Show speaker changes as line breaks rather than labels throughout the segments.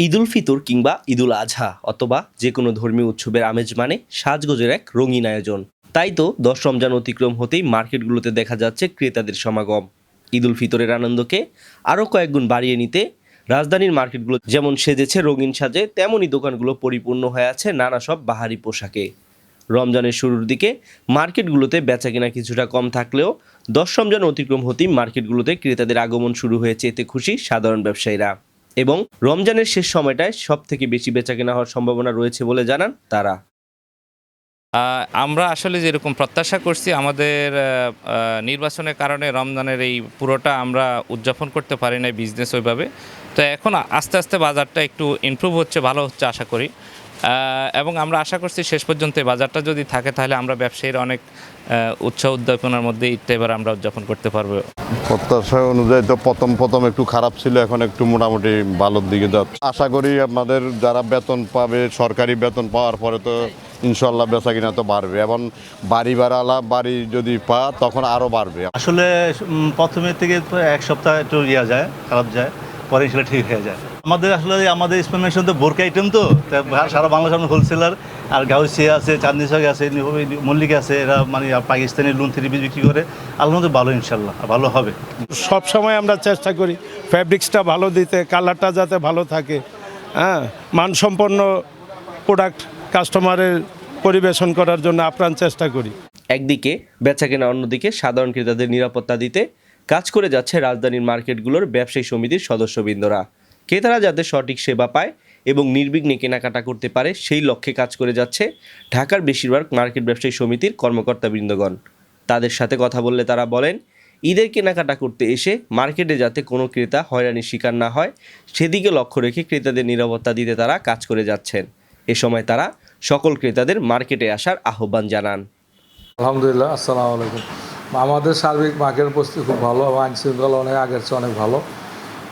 ঈদুল ফিতর কিংবা ঈদুল আজহা অথবা যে কোনো ধর্মীয় উৎসবের আমেজ মানে সাজগোজের এক রঙিন আয়োজন। তাই তো 10 রমজান অতিক্রম হতেই মার্কেটগুলোতে দেখা যাচ্ছে ক্রেতাদের সমাগম। ঈদুল ফিতরের আনন্দকে আরও কয়েক গুণ বাড়িয়ে নিতে রাজধানীর মার্কেটগুলো যেমন সেজেছে রঙিন সাজে, তেমনই দোকানগুলো পরিপূর্ণ হয়ে আছে নানা সব বাহারি পোশাকে। রমজানের শুরুর দিকে মার্কেটগুলোতে বেচাকেনা কিছুটা কম থাকলেও 10 রমজান অতিক্রম হতেই মার্কেটগুলোতে ক্রেতাদের আগমন শুরু হয়েছে, এতে খুশি সাধারণ ব্যবসায়ীরা। এবং রমজানের শেষ সময়টায় সব থেকে বেশি বেচাকেনা হওয়ার সম্ভাবনা রয়েছে বলে জানান তারা।
আমরা আসলে যেরকম প্রত্যাশা করছি, আমাদের নির্বাচনের কারণে রমজানের এই পুরোটা আমরা উদযাপন করতে পারি না বিজনেস ওইভাবে। তো এখন আস্তে আস্তে বাজারটা একটু ইমপ্রুভ হচ্ছে, ভালো হচ্ছে আশা করি। এবং আমরা আশা করছি শেষ পর্যন্ত এই বাজারটা যদি থাকে তাহলে আমরা ব্যবসায়ীরা অনেক উৎসাহ উদ্দীপনার মধ্যে ঈদটা এবার আমরা উদযাপন করতে পারবো।
প্রত্যাশা অনুযায়ী তো প্রথম একটু খারাপ ছিল, এখন একটু মোটামুটি ভালোর দিকে যাচ্ছে। আশা করি আমাদের যারা বেতন পাবে, সরকারি বেতন পাওয়ার পরে তো ইনশাল্লাহ বেচা কিনা তো বাড়বে, এবং বাড়ি ভাড়ালা বাড়ি যদি পা তখন আরও বাড়বে।
আসলে প্রথমের থেকে এক সপ্তাহ একটু যায়, খারাপ যায়, পরে সেটা ঠিক হয়ে যায়। আমাদের ইনফরমেশন তো বোরকা আইটেম, তো সারা বাংলাদেশ আমরা হোলসেলার, আর গাউসিয়া আছে, চাঁদনি চক আছে, মল্লিকা আছে, এরা মানে পাকিস্তানি লুন 3 পিস বিক্রি করে। আলহামদুলিল্লাহ ভালো, ইনশাল্লাহ ভালো হবে।
সব সময় আমরা চেষ্টা করি ফ্যাব্রিক্সটা ভালো দিতে, কালারটা যাতে ভালো থাকে, মানসম্পন্ন প্রোডাক্ট কাস্টমারের পরিবেশন করার জন্য আপ্রাণ চেষ্টা করি।
একদিকে বেচাকেনা, অন্যদিকে সাধারণ ক্রেতাদের নিরাপত্তা দিতে কাজ করে যাচ্ছে রাজধানীর মার্কেটগুলোর ব্যবসায়ী সমিতির সদস্যবৃন্দরা। ক্রেতারা যাতে সঠিক সেবা পায় এবং নির্বিঘ্নে কেনাকাটা করতে পারে, সেই লক্ষ্যে কাজ করে যাচ্ছে ঢাকার বেশিরভাগ মার্কেট ব্যবসায়ী সমিতির কর্মকর্তাবৃন্দগণ। তাদের সাথে কথা বললে তারা বলেন, ঈদের কেনাকাটা করতে এসে মার্কেটে যাতে কোনো ক্রেতা হয়রানির শিকার না হয়, সেদিকে লক্ষ্য রেখে ক্রেতাদের নিরাপত্তা দিতে তারা কাজ করে যাচ্ছেন। এ সময় তারা সকল ক্রেতাদের মার্কেটে আসার আহ্বান জানান।
আলহামদুলিল্লাহ, আসসালামু আলাইকুম। আমাদের সার্বিক মার্কেটের পরিস্থিতি খুব ভালো এবং আইন শৃঙ্খলা আগের চেয়ে অনেক ভালো,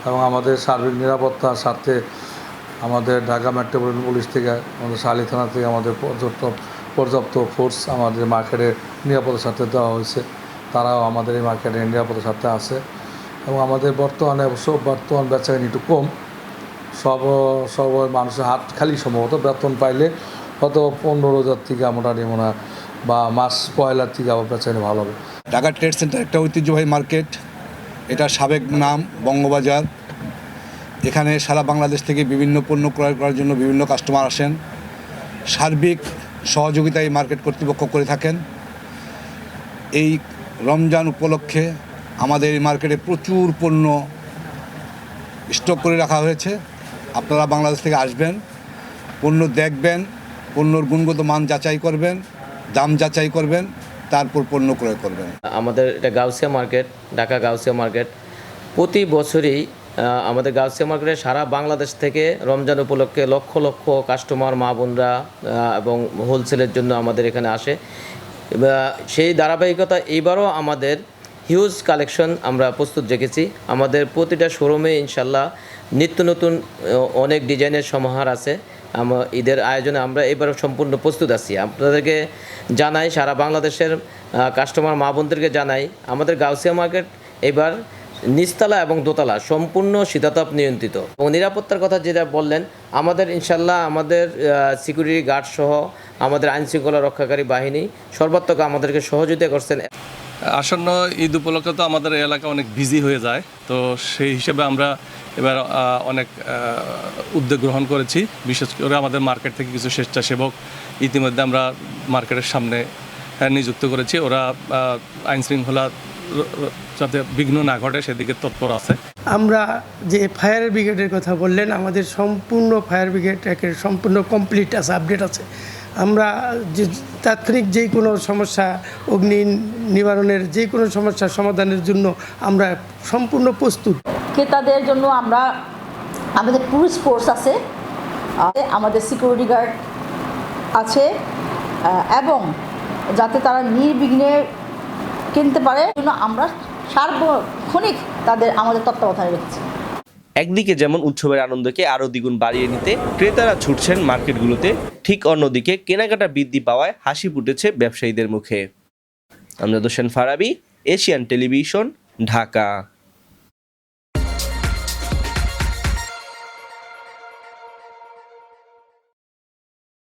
এবং আমাদের সার্বিক নিরাপত্তার স্বার্থে আমাদের ঢাকা মেট্রোপলিটন পুলিশ থেকে, আমাদের শালী থানা থেকে আমাদের পর্যাপ্ত ফোর্স আমাদের মার্কেটের নিরাপত্তার স্বার্থে দেওয়া হয়েছে। তারাও আমাদের এই মার্কেটের নিরাপত্তার স্বার্থে আছে, এবং আমাদের বর্তমান বেচাকেনা একটু কম। সব মানুষের হাত খালি, সম্ভবত বেতন পাইলে হয়তো 15,000 থেকে মোটামুটি মনে হয়, বা মাস পয়লার থেকে আবার বেচাকেনা ভালো হবে।
ঢাকা ট্রেড সেন্টার একটা ঐতিহ্যবাহী মার্কেট, এটা সাবেক নাম বঙ্গবাজার। এখানে সারা বাংলাদেশ থেকে বিভিন্ন পণ্য ক্রয় করার জন্য বিভিন্ন কাস্টমার আসেন। সার্বিক সহযোগিতা এই মার্কেট কর্তৃপক্ষ করে থাকেন। এই রমজান উপলক্ষে আমাদের এই মার্কেটে প্রচুর পণ্য স্টক করে রাখা হয়েছে। আপনারা বাংলাদেশ থেকে আসবেন, পণ্য দেখবেন, পণ্যর গুণগত মান যাচাই করবেন, দাম যাচাই করবেন, তারপর পণ্য ক্রয় করবেন।
আমাদের এটা গাউসিয়া মার্কেট, ঢাকা গাউসিয়া মার্কেট। প্রতি বছরই আমাদের গাউসিয়া মার্কেটে সারা বাংলাদেশ থেকে রমজান উপলক্ষে লক্ষ লক্ষ কাস্টমার, মা বোনরা এবং হোলসেলের জন্য আমাদের এখানে আসে। সেই ধারাবাহিকতা এইবারও আমাদের হিউজ কালেকশন আমরা প্রস্তুত রেখেছি। আমাদের প্রতিটা শোরুমে ইনশাল্লাহ নিত্য নতুন অনেক ডিজাইনের সমাহার আছে। ঈদের আয়োজনে আমরা এবারও সম্পূর্ণ প্রস্তুত আছি। আপনাদেরকে জানাই, সারা বাংলাদেশের কাস্টমার মা বোনদেরকে জানাই, আমাদের গাউসিয়া মার্কেট এবার নিচতলা এবং দোতলা সম্পূর্ণ শীতাতপ নিয়ন্ত্রিত। এবং নিরাপত্তার কথা যেটা বললেন, আমাদের ইনশাল্লাহ আমাদের সিকিউরিটি গার্ড সহ আমাদের আইনশৃঙ্খলা রক্ষাকারী বাহিনী সর্বাত্মক আমাদেরকে সহযোগিতা করছেন।
আসন্ন ঈদ উপলক্ষে তো আমাদের এলাকা অনেক বিজি হয়ে যায়, তো সেই হিসেবে আমরা এবার অনেক উদ্যোগ গ্রহণ করেছি। বিশেষ করে আমাদের মার্কেট থেকে কিছু স্বেচ্ছাসেবক ইতিমধ্যে আমরা মার্কেটের সামনে নিযুক্ত করেছি। ওরা আইনশৃঙ্খলা যাতে বিঘ্ন না ঘটে সেদিকে তৎপর আছে।
আমরা যে ফায়ার ব্রিগেডের কথা বললেন, আমাদের সম্পূর্ণ ফায়ার ব্রিগেড একের সম্পূর্ণ কমপ্লিট আছে, আপডেট আছে। আমরা যে তাৎক্ষণিক যে কোনো সমস্যা, অগ্নি নিবারণের যে কোনো সমস্যার সমাধানের জন্য আমরা সম্পূর্ণ প্রস্তুত।
ক্রেতাদের জন্য আমাদের পুলিশ ফোর্স আছে, আমাদের সিকিউরিটি গার্ড আছে, এবং যাতে তারা নির্বিঘ্নে কিনতে পারে জন্য আমরা সার্বক্ষণিক আমাদের তত্ত্বাবধানে রেখেছি।
একদিকে যেমন উৎসবের আনন্দকে আরও দ্বিগুণ বাড়িয়ে নিতে ক্রেতারা ছুটছেন মার্কেটগুলোতে, ঠিক অন্যদিকে কেনাকাটা বৃদ্ধি পাওয়ায় হাসি ফুটেছে ব্যবসায়ীদের মুখে। Amjad Hossain Farabi, Asian television, Dhaka.